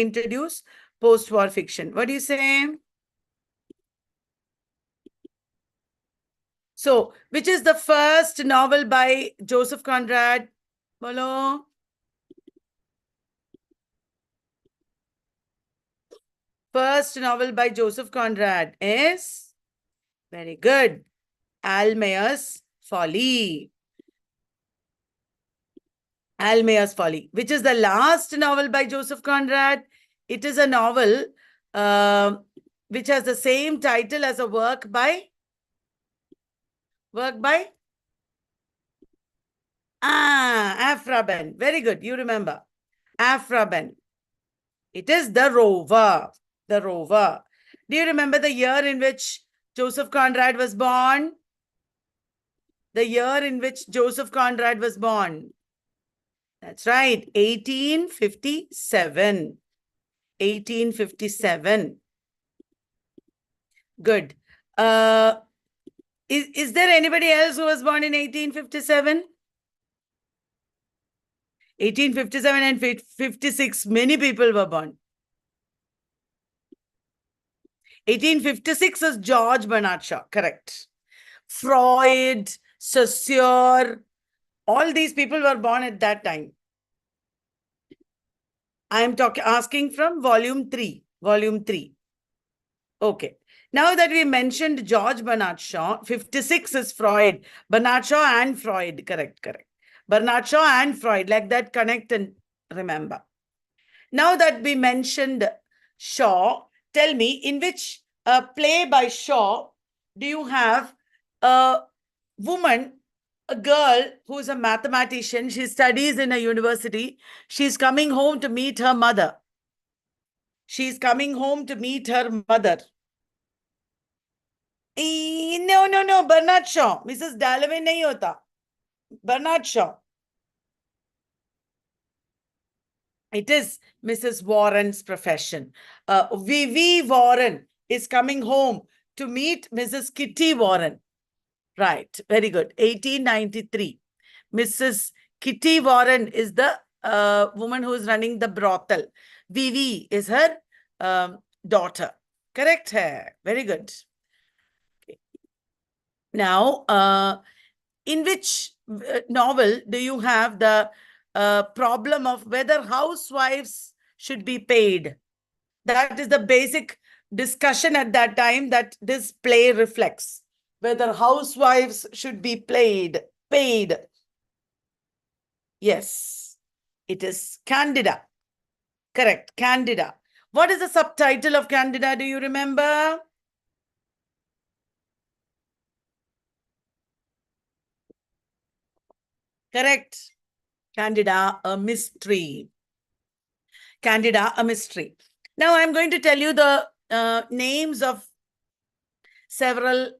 introduce post-war fiction. What do you say? So, which is the first novel by Joseph Conrad? Bolo. First novel by Joseph Conrad is, very good, Almayer's Folly. Almayer's Folly. Which is the last novel by Joseph Conrad? It is a novel which has the same title as a work by Afra Ben. Very good. You remember. Afra Ben. It is The Rover. The Rover. Do you remember the year in which Joseph Conrad was born? The year in which Joseph Conrad was born. That's right. 1857. 1857. Good. Is there anybody else who was born in 1857? 1857 and 56, many people were born. 1856 is George Bernard Shaw, correct. Freud, Saussure, all these people were born at that time. I am asking from volume 3. Volume 3. Okay. Now that we mentioned George Bernard Shaw, 56 is Freud. Bernard Shaw and Freud. Correct. Bernard Shaw and Freud. Like that, connect and remember. Now that we mentioned Shaw, tell me, in which play by Shaw do you have a woman, a girl who is a mathematician? She studies in a university. She's coming home to meet her mother. She's coming home to meet her mother. No. Bernard Shaw. Mrs. Dalloway nahi hota. Bernard Shaw. It is Mrs. Warren's profession. V.V. Warren is coming home to meet Mrs. Kitty Warren. Right. Very good. 1893. Mrs. Kitty Warren is the woman who is running the brothel. V.V. is her daughter. Correct hai. Very good. Okay. Now, in which novel do you have the problem of whether housewives should be paid? That is the basic discussion at that time that this play reflects. Whether housewives should be paid. Yes, it is Candida. Correct, Candida. What is the subtitle of Candida? Do you remember? Correct. Candida, a mystery. Candida, a mystery. Now I'm going to tell you the names of several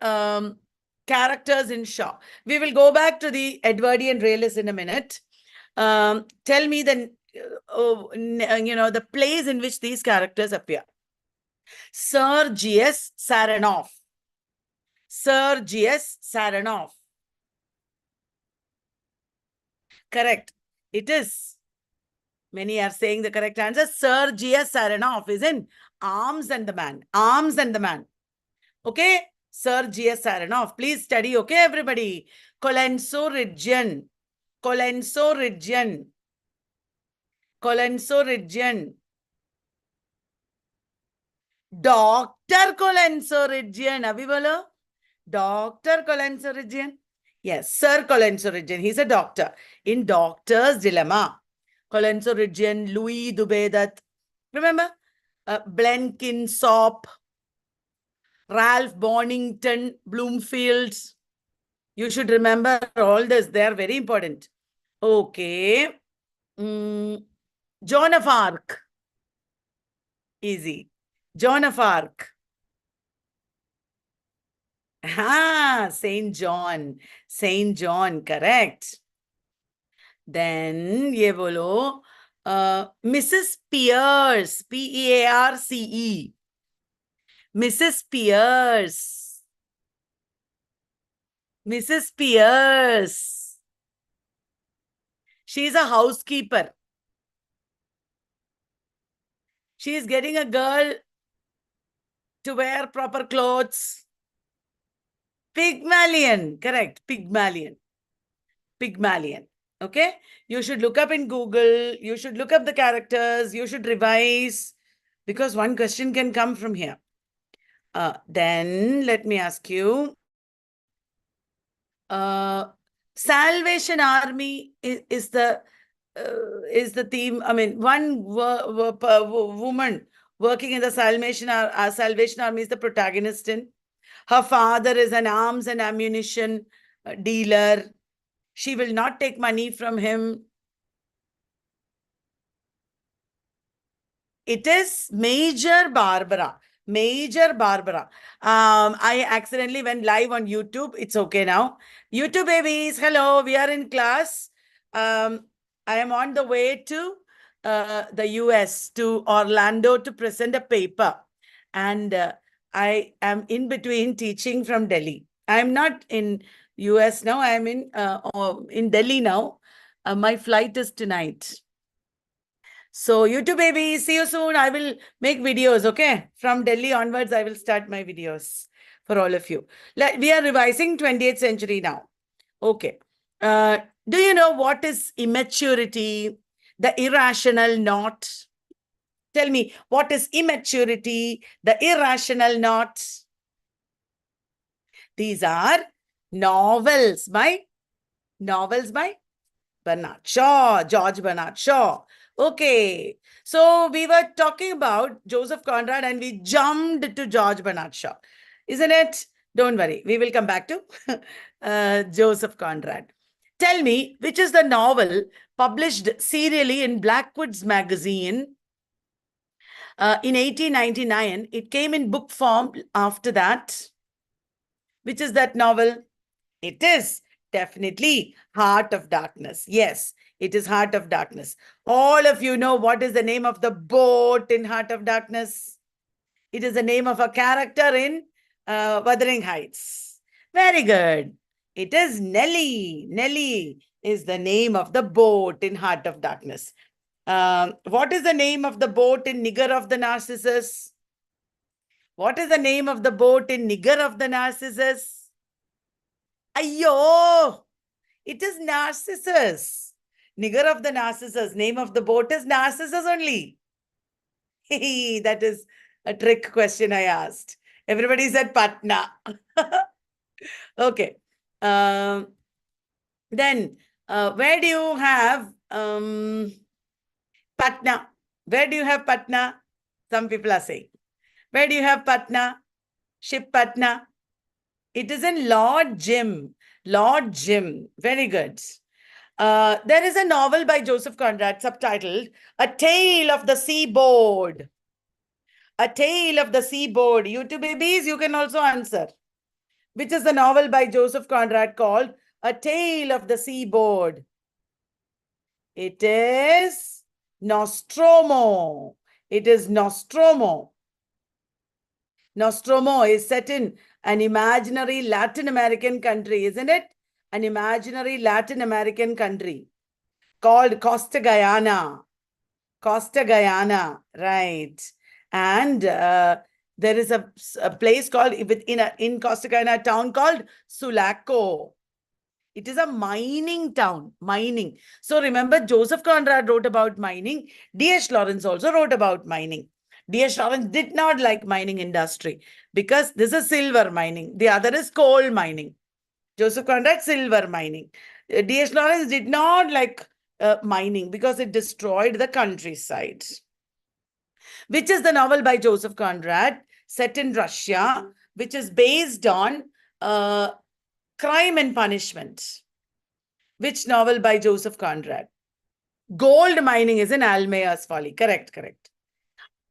characters in Shaw. We will go back to the Edwardian realists in a minute. Tell me the the plays in which these characters appear. Sir G.S. Saranoff. Sir G.S. Saranoff. Correct. It is. Many are saying the correct answer. Sir G.S. Saranoff is in Arms and the Man. Arms and the Man. Okay? Sir G.S. Saranoff. Please study. Okay, everybody? Colenso-Ridgeon. Colenso-Ridgeon. Colenso-Ridgeon. Dr. Colenso-Ridgeon. Abhi bolo? Dr. Colenso-Ridgeon. Yes, Sir Colenso-Ridgeon. He's a doctor. In Doctor's Dilemma. Colenso-Ridgeon, Louis Dubedat. Remember? Blenkinsop, Ralph Bonington, Bloomfield. You should remember all this. They are very important. Okay. Joan of Arc. Easy. Joan of Arc. Saint John. Saint John, correct. Then, ye bolo, Mrs. Pierce. P-E-A-R-C-E. Mrs. Pierce. Mrs. Pierce. She is a housekeeper. She is getting a girl to wear proper clothes. Pygmalion, correct. Pygmalion. Pygmalion. Okay. You should look up in Google. You should look up the characters. You should revise because one question can come from here. Then let me ask you. Salvation Army is the theme. I mean, one woman working in the Salvation Army is the protagonist in. Her father is an arms and ammunition dealer. She will not take money from him. It is Major Barbara. Major Barbara. I accidentally went live on YouTube. It's okay now. YouTube babies, hello. We are in class. I am on the way to the US, to Orlando to present a paper. And I am in between teaching from Delhi. I'm not in US now. I'm in Delhi now. My flight is tonight. So YouTube baby, see you soon. I will make videos, okay? From Delhi onwards, I will start my videos for all of you. We are revising 20th century now. Okay. Do you know what is immaturity? The irrational not? Tell me, what is immaturity? The irrational not? These are novels by Bernard Shaw, George Bernard Shaw. Okay, so we were talking about Joseph Conrad and we jumped to George Bernard Shaw, isn't it? Don't worry, we will come back to Joseph Conrad. Tell me, which is the novel published serially in Blackwood's magazine in 1899? It came in book form after that. Which is that novel? It is definitely Heart of Darkness. Yes, it is Heart of Darkness. All of you know what is the name of the boat in Heart of Darkness? It is the name of a character in Wuthering Heights. Very good. It is Nellie. Nellie is the name of the boat in Heart of Darkness. What is the name of the boat in Nigger of the Narcissus? What is the name of the boat in Nigger of the Narcissus? Ayyo! It is Narcissus. Nigger of the Narcissus. Name of the boat is Narcissus only. Hey, that is a trick question I asked. Everybody said Patna. Okay. Then, where do you have Patna? Where do you have Patna? Some people are saying. Where do you have Patna? Ship Patna. It is in Lord Jim. Lord Jim. Very good. There is a novel by Joseph Conrad subtitled A Tale of the Seaboard. A Tale of the Seaboard. You two babies, you can also answer. Which is the novel by Joseph Conrad called A Tale of the Seaboard? It is Nostromo. It is Nostromo. Nostromo is set in an imaginary Latin American country, isn't it? An imaginary Latin American country called Costa Guyana. Costa Guyana, right. And there is a place called, in Costa Guyana, a town called Sulaco. It is a mining town, mining. So remember, Joseph Conrad wrote about mining. D.H. Lawrence also wrote about mining. D.H. Lawrence did not like mining industry because this is silver mining. The other is coal mining. Joseph Conrad, silver mining. D.H. Lawrence did not like mining because it destroyed the countryside. Which is the novel by Joseph Conrad, set in Russia, which is based on Crime and Punishment. Which novel by Joseph Conrad? Gold mining is in Almayer's Folly. Correct, correct.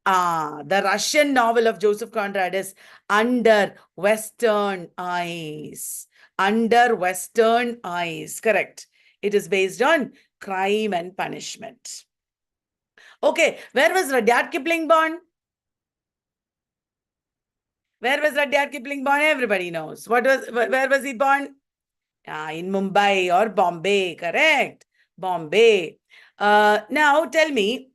The Russian novel of Joseph Conrad is Under Western Eyes. Under Western Eyes. Correct. It is based on Crime and Punishment. Okay, where was Rudyard Kipling born? Where was Rudyard Kipling born? Everybody knows. Where was he born? In Mumbai or Bombay. Correct. Bombay. Now tell me,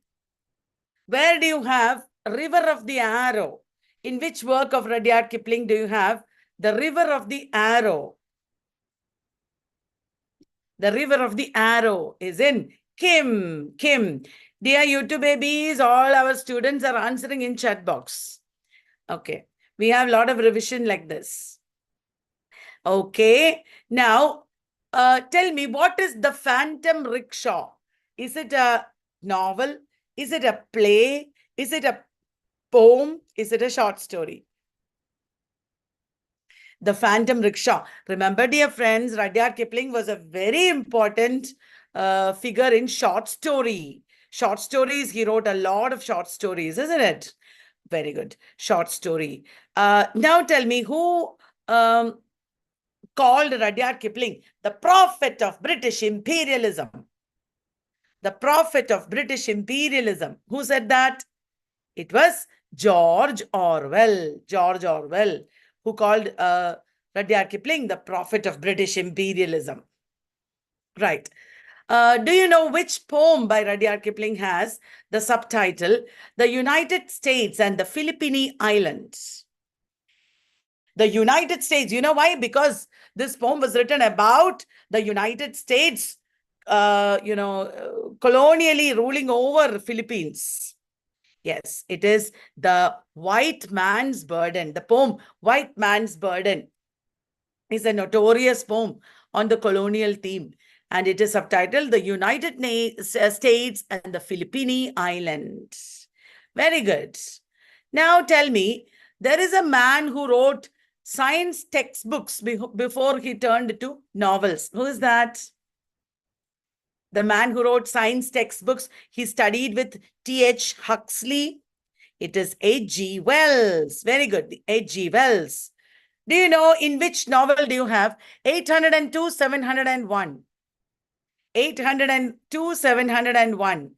Where do you have River of the Arrow? In which work of Rudyard Kipling do you have the River of the Arrow? The River of the Arrow is in Kim. Kim. Dear YouTube babies, all our students are answering in chat box. Okay. We have a lot of revision like this. Okay. Now, tell me, what is The Phantom Rickshaw? Is it a novel? Is it a play? Is it a poem? Is it a short story? The Phantom Rickshaw. Remember, dear friends, Rudyard Kipling was a very important figure in short story. Short stories, he wrote a lot of short stories, isn't it? Very good. Short story. Now tell me, who called Rudyard Kipling the prophet of British imperialism? The prophet of British imperialism. Who said that? It was George Orwell. George Orwell, who called Rudyard Kipling the prophet of British imperialism. Right. Do you know which poem by Rudyard Kipling has the subtitle, The United States and the Philippine Islands? The United States. You know why? Because this poem was written about the United States, colonially ruling over Philippines. Yes, it is The White Man's Burden. The poem White Man's Burden is a notorious poem on the colonial theme, and it is subtitled The United States and the Philippine Islands. Very good. Now tell me, there is a man who wrote science textbooks before he turned to novels. Who is that? The man who wrote science textbooks, he studied with T.H. Huxley. It is H.G. Wells. Very good. H.G. Wells. Do you know in which novel do you have 802, 701? 802, 701.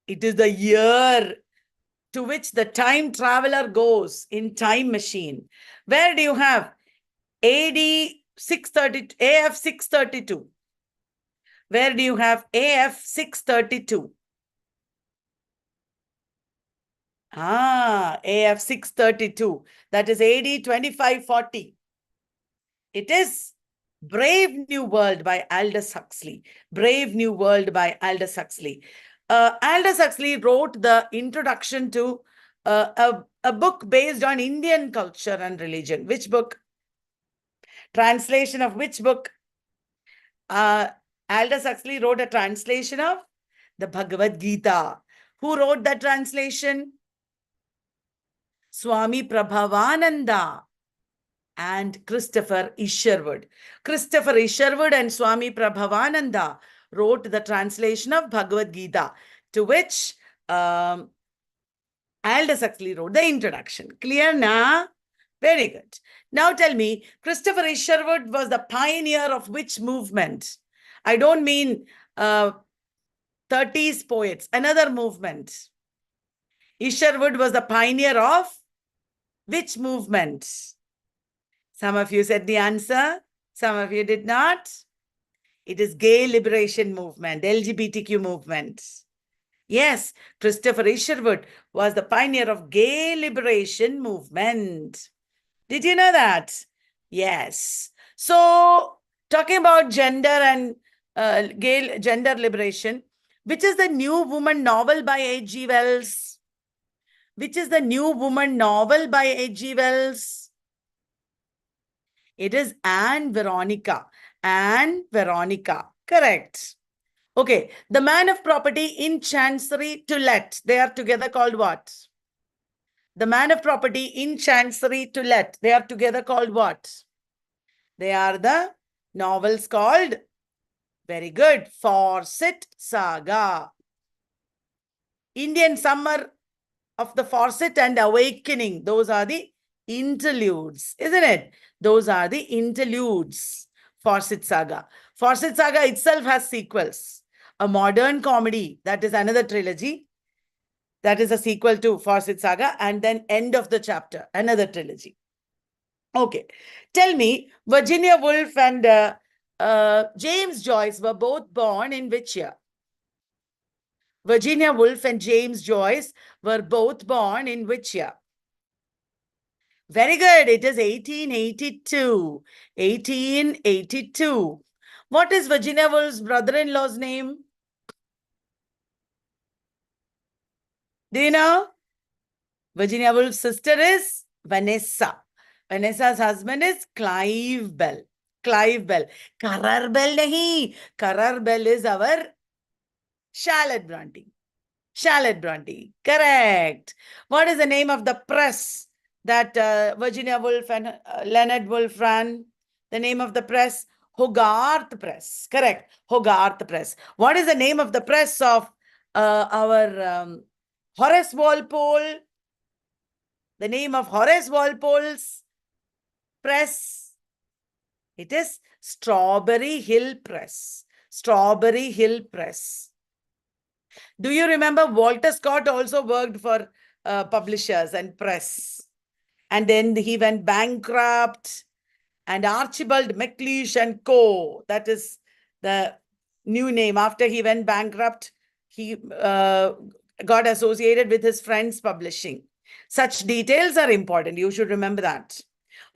It is the year to which the time traveler goes in time machine. Where do you have AD 632, AF 632? Where do you have AF 632? AF 632. That is AD 2540. It is Brave New World by Aldous Huxley. Brave New World by Aldous Huxley. Aldous Huxley wrote the introduction to a book based on Indian culture and religion. Which book? Translation of which book? Aldous Huxley wrote a translation of the Bhagavad Gita. Who wrote that translation? Swami Prabhavananda and Christopher Isherwood. Christopher Isherwood and Swami Prabhavananda wrote the translation of Bhagavad Gita, to which Aldous Huxley wrote the introduction. Clear na? Very good. Now tell me, Christopher Isherwood was the pioneer of which movement? I don't mean 30s poets, another movement. Isherwood was the pioneer of which movement? Some of you said the answer. Some of you did not. It is gay liberation movement, LGBTQ movement. Yes, Christopher Isherwood was the pioneer of gay liberation movement. Did you know that? Yes. So, talking about gender and gay gender liberation, which is the New Woman novel by H.G. Wells? Which is the New Woman novel by H.G. Wells? It is Anne Veronica. Anne Veronica. Correct. Okay. The Man of Property in Chancery to Let. They are together called what? The Man of Property in Chancery to Let. They are together called what? They are the novels called, very good, Fawcett Saga. Indian Summer of the Fawcett and Awakening. Those are the interludes, isn't it? Those are the interludes. Fawcett Saga. Fawcett Saga itself has sequels. A Modern Comedy, that is another trilogy. That is a sequel to Fawcett Saga. And then End of the Chapter, another trilogy. Okay. Tell me, Virginia Woolf and James Joyce were both born in which year? Virginia Woolf and James Joyce were both born in which year? Very good. It is 1882. 1882. What is Virginia Woolf's brother-in-law's name? Do you know? Virginia Woolf's sister is Vanessa. Vanessa's husband is Clive Bell. Clive Bell. Currer Bell nahi. Currer Bell is our Charlotte Bronte. Charlotte Bronte. Correct. What is the name of the press that Virginia Woolf and Leonard Woolf ran? The name of the press? Hogarth Press. Correct. Hogarth Press. What is the name of the press of our Horace Walpole? The name of Horace Walpole's press? It is Strawberry Hill Press. Strawberry Hill Press. Do you remember Walter Scott also worked for publishers and press? And then he went bankrupt. And Archibald MacLeish and Co. That is the new name. After he went bankrupt, he got associated with his friends publishing. Such details are important. You should remember that.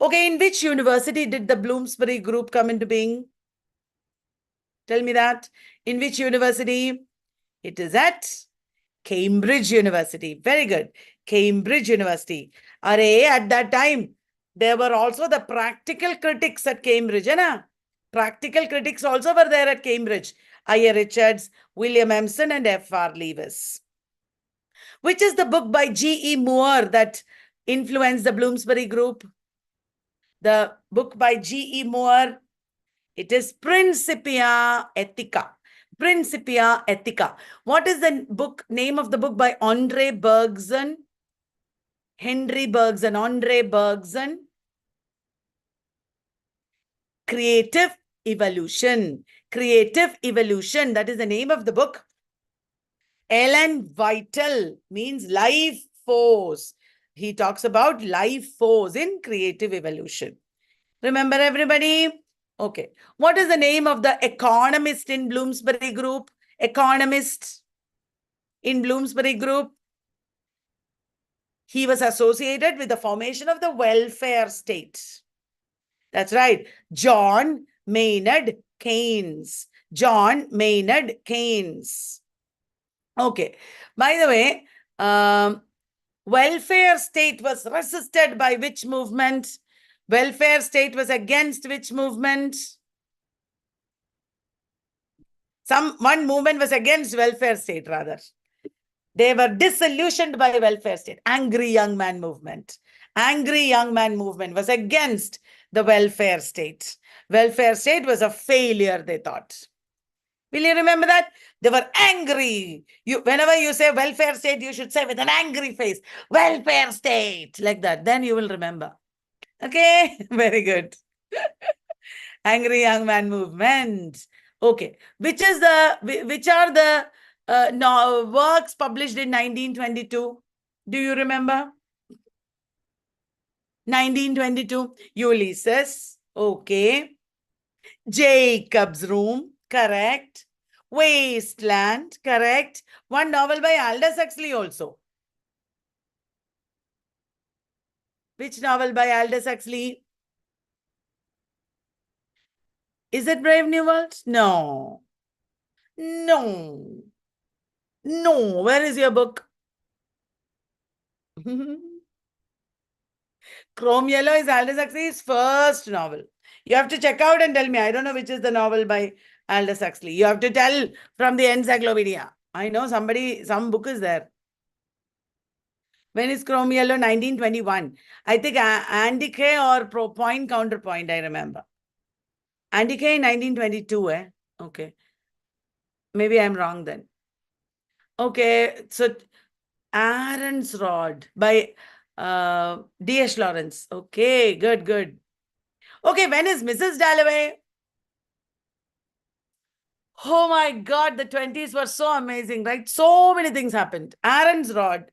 Okay, in which university did the Bloomsbury Group come into being? Tell me that. In which university? It is at Cambridge University. Very good. Cambridge University. At that time, there were also the practical critics at Cambridge. Practical critics also were there at Cambridge. I.A. Richards, William Empson, and F.R. Lewis. Which is the book by G.E. Moore that influenced the Bloomsbury Group? The book by G.E. Moore, it is Principia Ethica. Principia Ethica. What is the name of the book by Andre Bergson? Henry Bergson, Andre Bergson. Creative Evolution. Creative Evolution. That is the name of the book. Ellen Vital means life force. He talks about life force in Creative Evolution. Remember, everybody? Okay. What is the name of the economist in Bloomsbury Group? Economist in Bloomsbury Group. He was associated with the formation of the welfare state. That's right. John Maynard Keynes. John Maynard Keynes. Okay. By the way, welfare state was resisted by which movement? Welfare state was against which movement? One movement was against welfare state, rather. They were disillusioned by welfare state. Angry Young Man movement. Angry Young Man movement was against the welfare state. Welfare state was a failure, they thought. Will you remember that? They were angry. Whenever you say welfare state, you should say with an angry face, welfare state, like that. Then you will remember. Okay, very good. Angry Young Man movement. Okay, which are the works published in 1922? Do you remember? 1922, Ulysses. Okay. Jacob's Room. Correct. Wasteland. Correct. One novel by Aldous Huxley also. Which novel by Aldous Huxley? Is it Brave New World? No. No. No. Where is your book? Chrome Yellow is Aldous Huxley's first novel. You have to check out and tell me. I don't know which is the novel by Aldous Huxley. You have to tell from the encyclopedia. I know some book is there. When is Chrome Yellow? 1921. I think Andy K or Point Counterpoint, I remember. Andy K 1922, eh? Okay. Maybe I'm wrong then. Okay, so Aaron's Rod by D.H. Lawrence. Okay, good, good. Okay, when is Mrs. Dalloway? Oh my God, the 20s were so amazing, right? So many things happened. Aaron's Rod,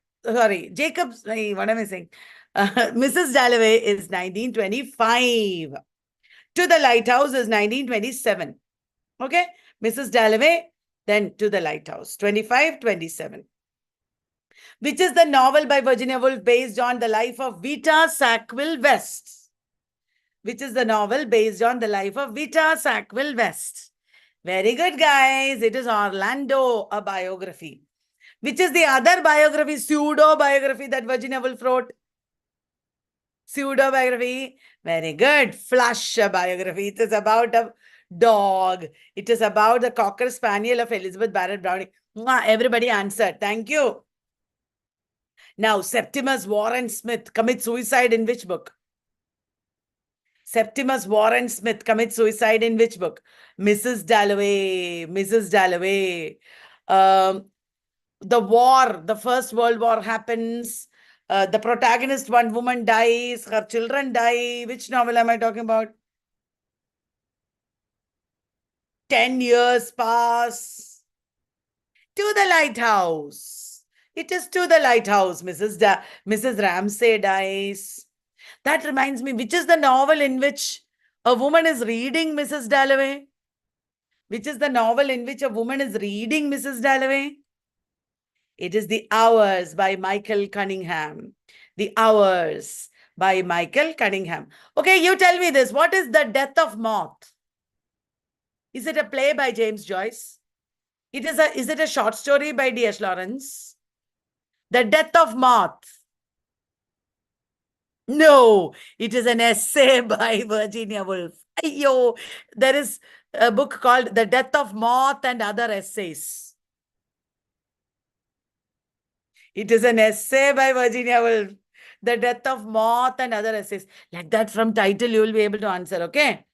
Jacob's, what am I saying? Mrs. Dalloway is 1925. To the Lighthouse is 1927. Okay, Mrs. Dalloway Then To the Lighthouse. 25, 27. Which is the novel by Virginia Woolf based on the life of Vita Sackville West? Which is the novel based on the life of Vita Sackville West? Very good, guys. It is Orlando, a biography. Which is the other biography, pseudo-biography that Virginia Woolf wrote? Pseudo-biography. Very good. Flush, a biography. It is about a dog. It is about the Cocker Spaniel of Elizabeth Barrett Browning. Everybody answered. Thank you. Now, Septimus Warren Smith commits suicide in which book? Septimus Warren Smith commits suicide in which book? Mrs. Dalloway. Mrs. Dalloway. The war, the First World War happens. The protagonist, one woman dies. Her children die. Which novel am I talking about? 10 years pass. To the Lighthouse. It is To the Lighthouse. Mrs. Ramsay dies. That reminds me, which is the novel in which a woman is reading Mrs. Dalloway? Which is the novel in which a woman is reading Mrs. Dalloway? It is The Hours by Michael Cunningham. The Hours by Michael Cunningham. Okay, you tell me this. What is The Death of Moth? Is it a play by James Joyce? Is it a short story by D.H. Lawrence? The Death of Moth. No, it is an essay by Virginia Woolf. Ayyo, there is a book called The Death of Moth and Other Essays. It is an essay by Virginia Woolf. The Death of Moth and Other Essays. Like that from title, you will be able to answer, okay?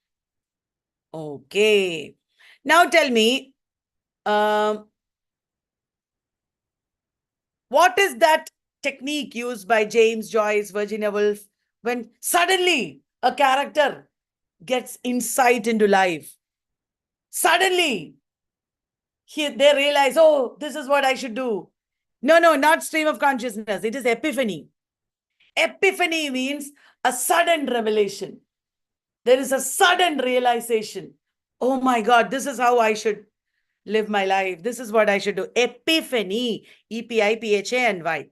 Okay. Now tell me, what is that technique used by James Joyce, Virginia Woolf, when suddenly a character gets insight into life? Suddenly, they realize, oh, this is what I should do. No, not stream of consciousness. It is epiphany. Epiphany means a sudden revelation. There is a sudden realization. Oh my God, this is how I should live my life. This is what I should do. Epiphany. Epiphany.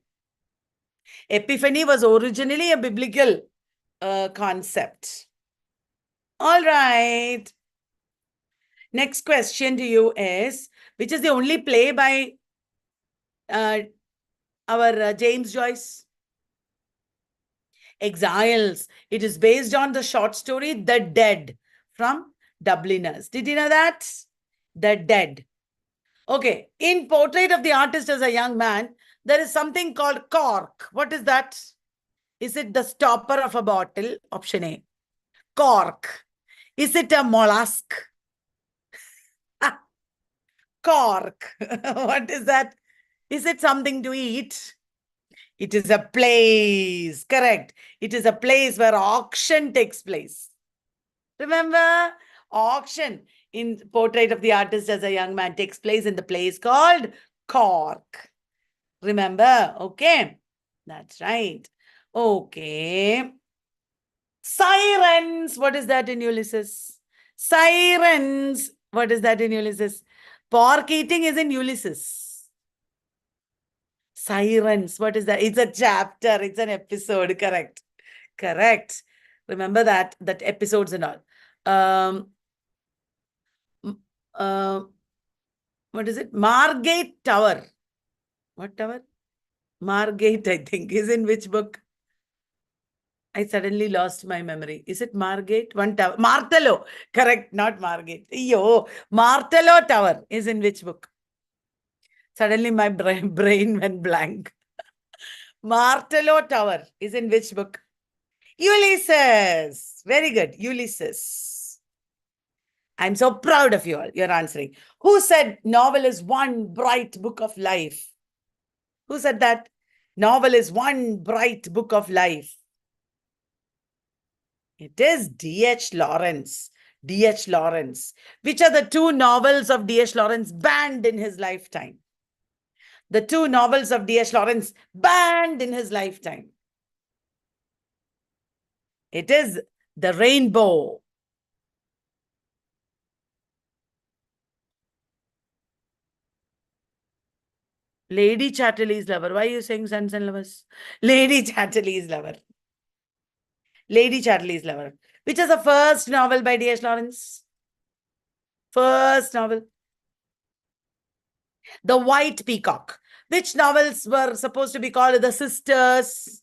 Epiphany was originally a biblical concept. All right. Next question to you is, which is the only play by our James Joyce? Exiles. It is based on the short story The Dead from Dubliners. Did you know that? The Dead. Okay. In Portrait of the Artist as a Young Man, there is something called cork. What is that? Is it the stopper of a bottle? Option A. Cork. Is it a mollusk? Cork. What is that? Is it something to eat? It is a place. Correct. It is a place where auction takes place. Remember? Auction in Portrait of the Artist as a Young Man takes place in the place called Cork. Remember? Okay. That's right. Okay. Sirens. What is that in Ulysses? Sirens. What is that in Ulysses? Pork eating is in Ulysses. Sirens. What is that? It's a chapter. It's an episode. Correct. Correct. Remember that episodes and all. What is it? Margate Tower. What tower? Margate, I think, is in which book? I suddenly lost my memory. Is it Margate? One tower. Martello. Correct, not Margate. Yo, Martello Tower is in which book? Suddenly my brain went blank. Martello Tower is in which book? Ulysses. Very good. Ulysses. I'm so proud of you all. You're answering. Who said novel is one bright book of life? Who said that? Novel is one bright book of life. It is D.H. Lawrence. D.H. Lawrence. Which are the two novels of D.H. Lawrence banned in his lifetime? The two novels of D.H. Lawrence banned in his lifetime. It is The Rainbow. Lady Chatterley's Lover. Why are you saying Sons and Lovers? Lady Chatterley's Lover. Lady Chatterley's Lover. Which is the first novel by D.H. Lawrence? First novel. The White Peacock. Which novels were supposed to be called The Sisters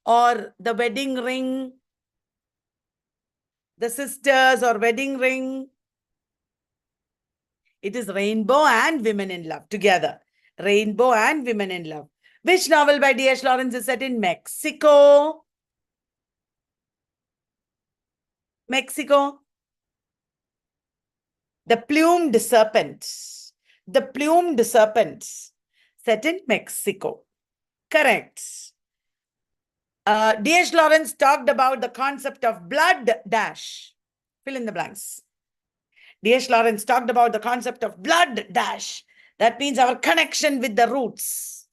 or The Wedding Ring? The Sisters or Wedding Ring? It is Rainbow and Women in Love together. Rainbow and Women in Love. Which novel by D.H. Lawrence is set in Mexico? Mexico. The Plumed Serpent. The Plumed Serpent. Set in Mexico. Correct. D.H. Lawrence talked about the concept of blood dash. Fill in the blanks. D.H. Lawrence talked about the concept of blood dash. That means our connection with the roots.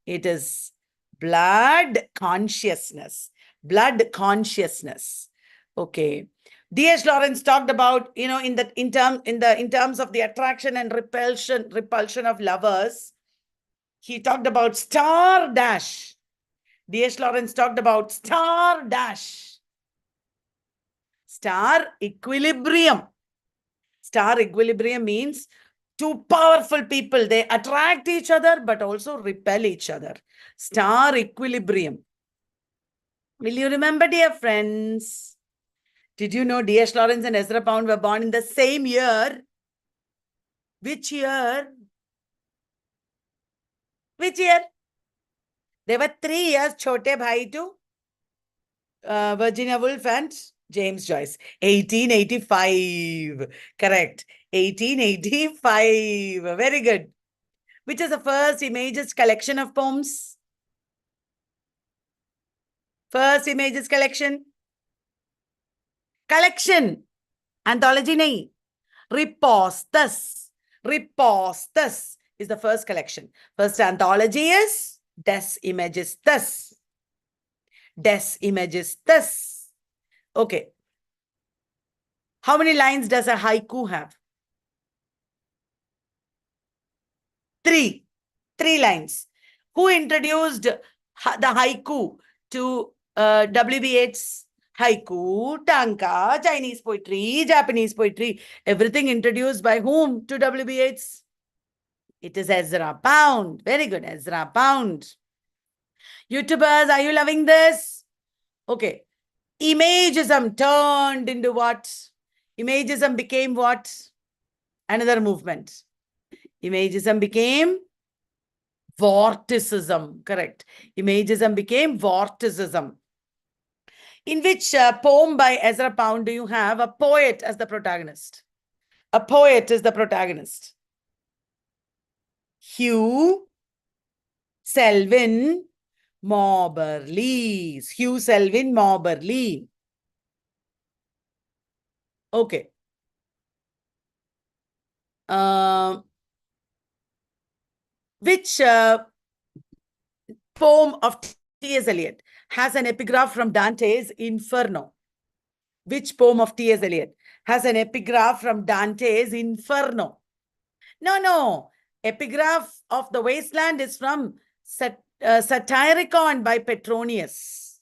It is blood consciousness. Blood consciousness. Okay. D.H. Lawrence talked about, in terms of the attraction and repulsion of lovers. He talked about star dash. D.H. Lawrence talked about star dash. Star equilibrium. Star equilibrium means two powerful people. They attract each other, but also repel each other. Star equilibrium. Will you remember, dear friends? Did you know D.H. Lawrence and Ezra Pound were born in the same year? Which year? Which year? They were 3 years Chote Bhai to Virginia Woolf and James Joyce. 1885. Correct. 1885. Very good. Which is the first Images collection of poems? First Images collection? Collection. Anthology nahi. Ripostus. Ripostus is the first collection. First anthology is Des Images Thus. Des Images Thus. Okay. How many lines does a haiku have? 3. 3 lines. Who introduced the haiku to W.B. Yeats? Haiku, tanka, Chinese poetry, Japanese poetry, everything introduced by whom to W.B. Yeats? It is Ezra Pound. Very good, Ezra Pound. YouTubers, are you loving this? Okay. Imagism turned into what? Imagism became what? Another movement. Imagism became vorticism. Correct. Imagism became vorticism. In which poem by Ezra Pound do you have a poet as the protagonist? A poet is the protagonist. Hugh Selwyn Moberly. Hugh Selwyn Moberly. Okay. Which poem of T.S. Eliot has an epigraph from Dante's Inferno? Which poem of T.S. Eliot has an epigraph from Dante's Inferno? No. Epigraph of the Wasteland is from Satyricon by Petronius.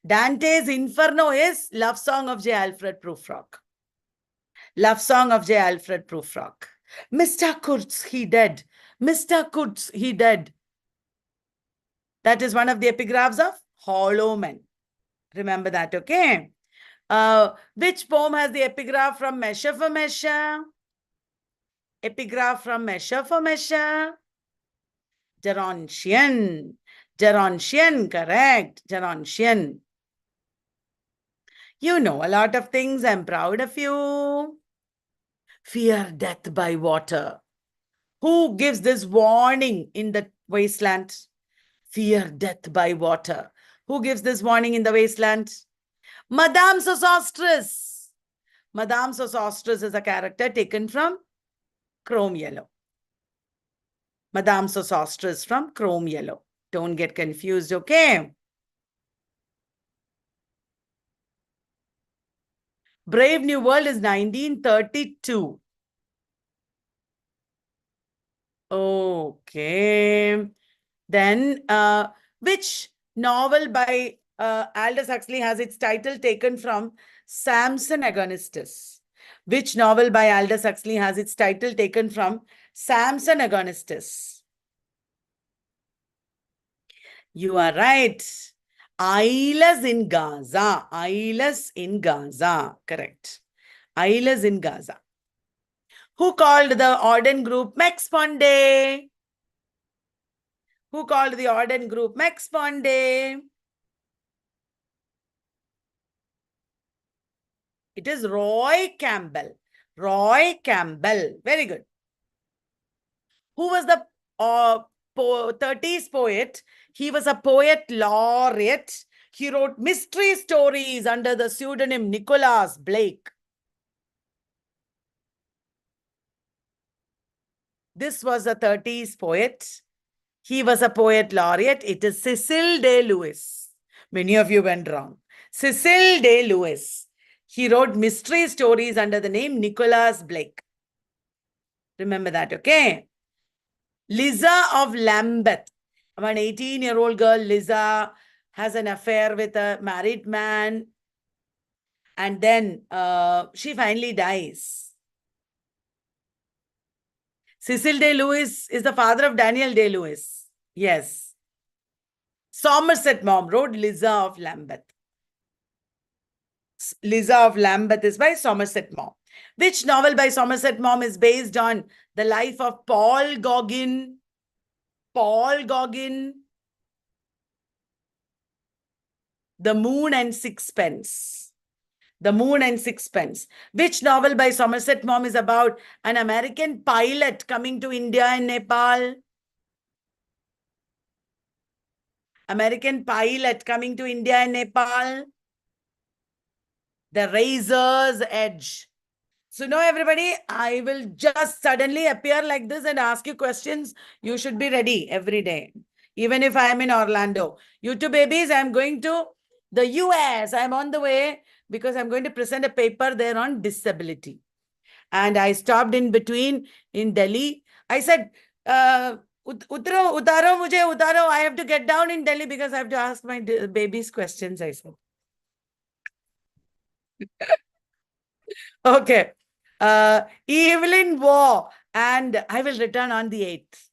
Dante's Inferno is Love Song of J. Alfred Prufrock. Love Song of J. Alfred Prufrock. Mr. Kurtz, he dead. Mr. Kurtz, he dead. That is one of the epigraphs of Hollow Men. Remember that, okay? Which poem has the epigraph from Measure for Measure? Epigraph from Measure for Measure? Gerontian. Gerontian, correct. Gerontian. You know a lot of things. I'm proud of you. Fear death by water. Who gives this warning in the wasteland? Fear death by water. Who gives this warning in the wasteland? Madame Sosostris. Madame Sosostris is a character taken from Chrome Yellow. Madame Sosostris from Chrome Yellow. Don't get confused, okay? Brave New World is 1932. Okay. Then, which novel by Aldous Huxley has its title taken from Samson Agonistus? Which novel by Aldous Huxley has its title taken from Samson Agonistus? You are right. Islas in Gaza. Islas in Gaza. Correct. Islas in Gaza. Who called the Orden group Max Ponde? Who called the Orden group Max Ponde? It is Roy Campbell. Roy Campbell. Very good. Who was the 30s poet? He was a poet laureate. He wrote mystery stories under the pseudonym Nicholas Blake. This was a 30s poet. He was a poet laureate. It is Cecil Day Lewis. Many of you went wrong. Cecil Day Lewis. He wrote mystery stories under the name Nicholas Blake. Remember that, okay? Liza of Lambeth. An 18-year-old girl, Liza, has an affair with a married man. And then she finally dies. Cecil Day Lewis is the father of Daniel Day Lewis. Yes. Somerset Maugham wrote Liza of Lambeth. Liza of Lambeth is by Somerset Maugham. Which novel by Somerset Maugham is based on the life of Paul Gauguin? Paul Gauguin. The Moon and Sixpence. The Moon and Sixpence. Which novel by Somerset Maugham is about an American pilot coming to India and Nepal? American pilot coming to India and Nepal. The Razor's Edge. So now everybody, I will just suddenly appear like this and ask you questions. You should be ready every day. Even if I am in Orlando. You two babies, I'm going to the US. I'm on the way because I'm going to present a paper there on disability. And I stopped in between in Delhi. I said, utaro, mujhe utaro. I have to get down in Delhi because I have to ask my babies questions, I said. Okay. Evelyn Waugh, and I will return on the 8th.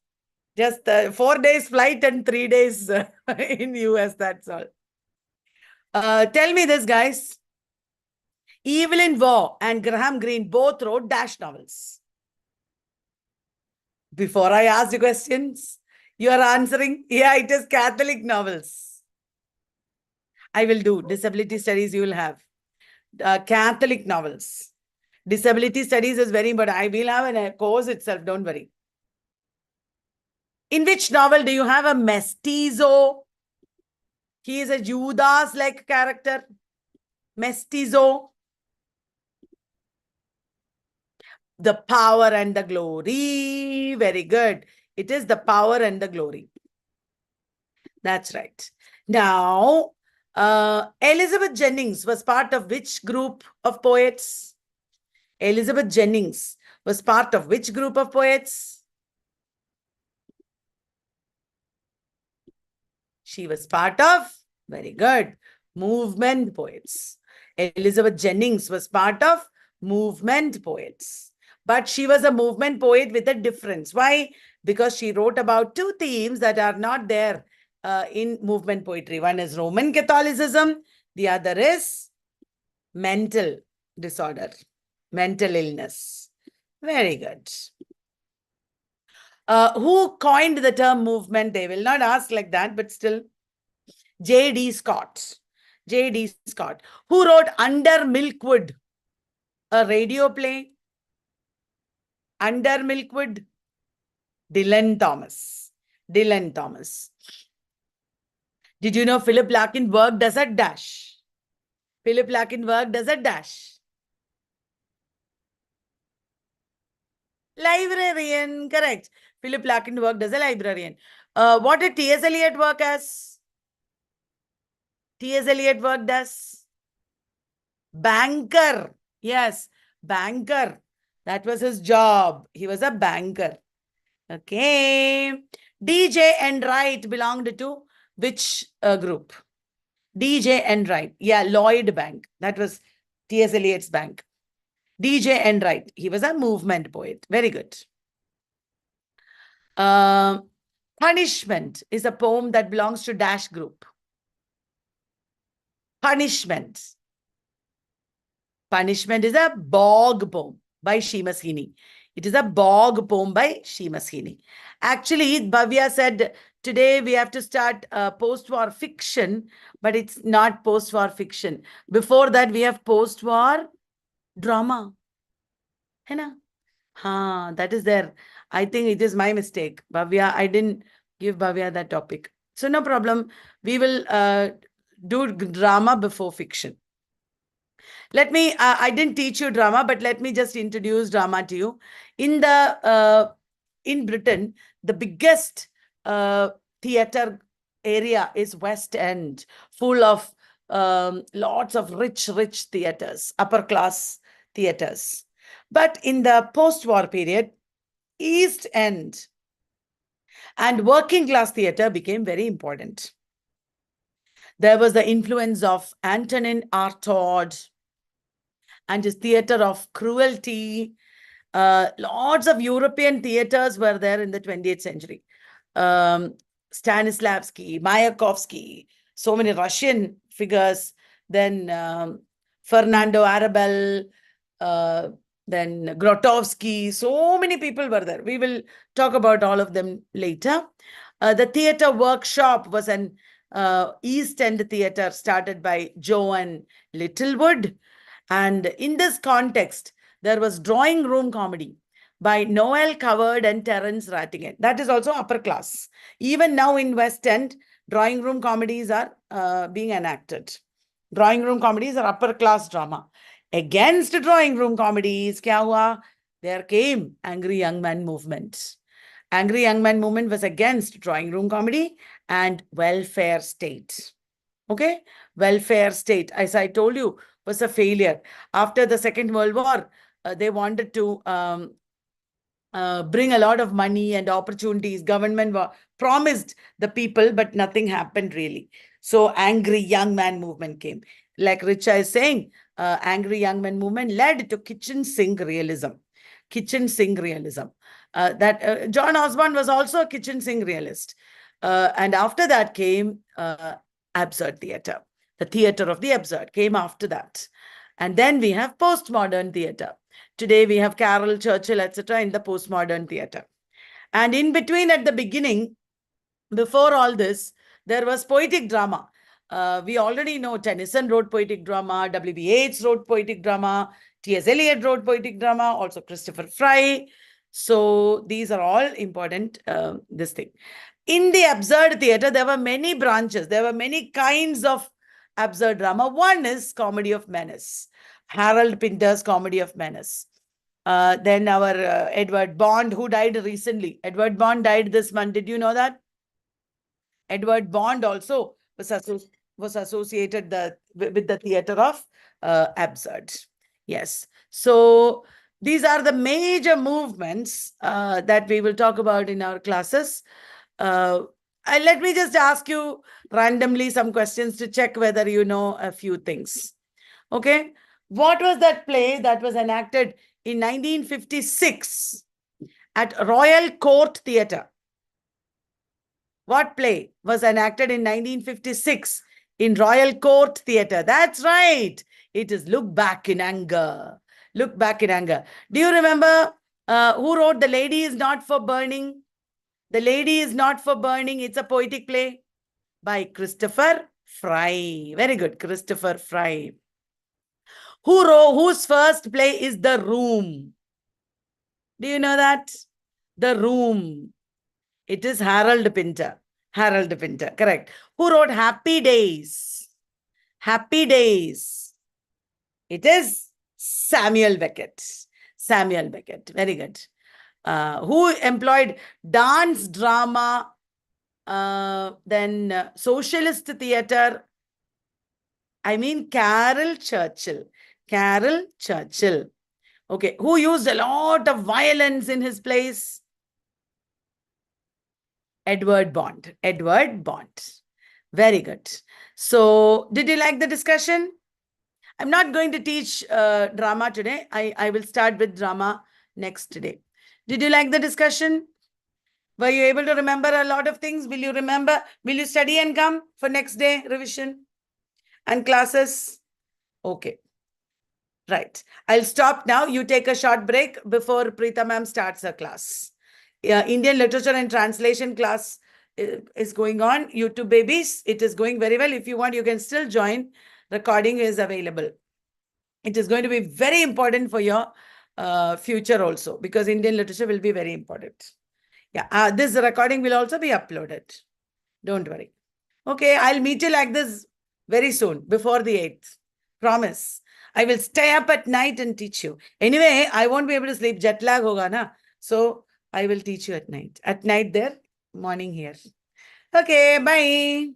Just 4 days flight and 3 days in US, that's all. Tell me this, guys. Evelyn Waugh and Graham Greene both wrote dash novels. Before I ask you questions, you are answering, yeah, it is Catholic novels. I will do disability studies, you will have. Catholic novels. Disability studies is very important. I will have a course itself, don't worry. In which novel do you have a mestizo? He is a Judas-like character. Mestizo. The Power and the Glory. Very good. It is The Power and the Glory. That's right. Now, Elizabeth Jennings was part of which group of poets? Elizabeth Jennings was part of which group of poets? She was part of, very good, movement poets. Elizabeth Jennings was part of movement poets. But she was a movement poet with a difference. Why? Because she wrote about two themes that are not there in movement poetry. One is Roman Catholicism. The other is mental disorder, mental illness. Very good. Who coined the term movement? They will not ask like that, but still. J.D. Scott. J.D. Scott. Who wrote Under Milkwood? A radio play. Under Milkwood. Dylan Thomas. Dylan Thomas. Did you know Philip Larkin worked as a dash? Philip Larkin worked as a dash. Librarian. Correct. Philip Larkin worked as a librarian. What did T.S. Eliot work as? T.S. Eliot worked as banker. Yes, banker. That was his job. He was a banker. Okay. DJ and Wright belonged to which group? DJ and Wright. Yeah, Lloyd Bank. That was T.S. Eliot's bank. DJ and Wright. He was a movement poet. Very good. Punishment is a poem that belongs to Dash group. Punishment. Punishment is a bog poem by Shimasini. It is a bog poem by Shimasini. Actually, Bhavya said, today we have to start post-war fiction, but it's not post-war fiction. Before that, we have post-war drama. Hai na? Haan, that is there. I think it is my mistake. Bhavya, I didn't give Bhavya that topic. So no problem. We will do drama before fiction. Let me, I didn't teach you drama, but let me just introduce drama to you. In Britain, the biggest theatre area is West End, full of lots of rich theatres, upper class theatres. But in the post-war period, East End and working class theatre became very important. There was the influence of Antonin Artaud and his theatre of cruelty. Lots of European theatres were there in the 20th century. Stanislavski, Mayakovsky, so many Russian figures, then Fernando Arrabal, then Grotowski, so many people were there. We will talk about all of them later. The theatre workshop was an East End theatre started by Joan Littlewood. And in this context, there was drawing room comedy by Noel Coward and Terence Rattigan. That is also upper class. Even now in West End, drawing room comedies are being enacted. Drawing room comedies are upper class drama. Against drawing room comedies, kya hua? There came Angry Young Man movement. Angry Young Man movement was against drawing room comedy and welfare state. Okay? Welfare state, as I told you, was a failure. After the Second World War, they wanted to bring a lot of money and opportunities. Government promised the people, but nothing happened really. So Angry Young Man movement came. Like Richa is saying, Angry Young Man movement led to kitchen sink realism. Kitchen sink realism. John Osborne was also a kitchen sink realist. And after that came absurd theatre. The theatre of the absurd came after that. And then we have postmodern theatre. Today we have Carol, Churchill, etc. in the postmodern theatre. And in between, at the beginning, before all this, there was poetic drama. We already know Tennyson wrote poetic drama, W.B. Yeats wrote poetic drama, T.S. Eliot wrote poetic drama, also Christopher Fry. So these are all important, this thing. In the absurd theatre, there were many branches. There were many kinds of absurd drama. One is Comedy of Menace, Harold Pinter's Comedy of Menace. Then our Edward Bond, who died recently. Edward Bond died this month. Did you know that? Edward Bond also was associated with the theatre of absurd. Yes. So these are the major movements that we will talk about in our classes. Let me just ask you randomly some questions to check whether you know a few things. Okay. What was that play that was enacted in 1956 at Royal Court Theatre? What play was enacted in 1956 in Royal Court Theatre? That's right. It is Look Back in Anger. Look Back in Anger. Do you remember who wrote The Lady is Not for Burning? The Lady is Not for Burning. It's a poetic play by Christopher Fry. Very good, Christopher Fry. Whose first play is The Room? Do you know that? The Room. It is Harold Pinter. Harold Pinter, correct. Who wrote Happy Days? Happy Days. It is Samuel Beckett. Samuel Beckett. Very good. Who employed dance, drama, then socialist theatre? I mean, Carol Churchill. Carol Churchill. Okay. Who used a lot of violence in his plays? Edward Bond. Edward Bond. Very good. So, did you like the discussion? I'm not going to teach drama today. I will start with drama next today. Did you like the discussion? Were you able to remember a lot of things? Will you remember? Will you study and come for next day revision and classes? Okay. Right. I'll stop now. You take a short break before Preeta ma'am starts her class. Indian literature and translation class is going on. YouTube babies, it is going very well. If you want, you can still join. Recording is available. It is going to be very important for your future also, because Indian literature will be very important. Yeah, this recording will also be uploaded. Don't worry. Okay, I'll meet you like this very soon, before the 8th. Promise. I will stay up at night and teach you. Anyway, I won't be able to sleep. Jet lag hoga na. So I will teach you at night. At night there, morning here. Okay, bye.